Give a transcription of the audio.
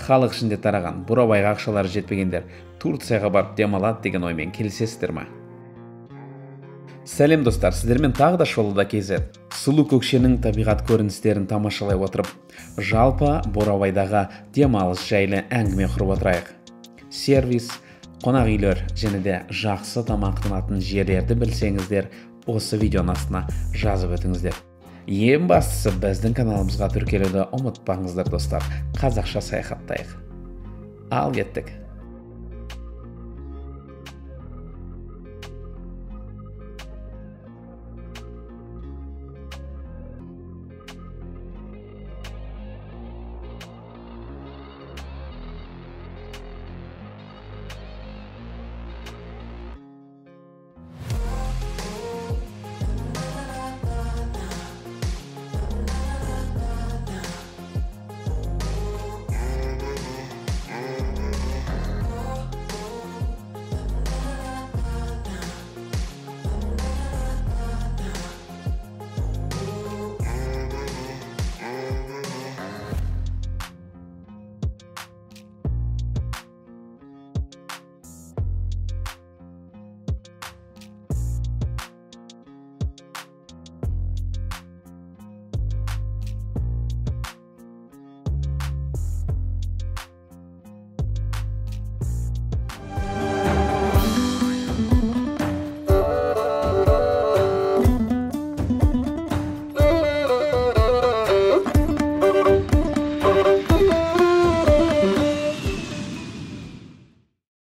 халық ішінде тараған бурабайға ақшалары жетпегендер Турцияға барып демалады деген оймен келісесіздер ма? Сәлем достар, сіздермен тағы да Шолуда KZ. Сұлу көкшенің табиғат көріністерін тамашалай отырып, жалпы бурабайдағы демалыс жайлы әңгіме құрып отырайық. Сервис, қонақ үйлер және де жақсы тамақтанатын жерлерді білсеңіздер, осы видеоның астына жазып өтіңіздер. Ең бастысы біздің каналымызға тіркелуді ұмытпаңыздар достар. Қазақша саяхаттайық. Ал кеттік.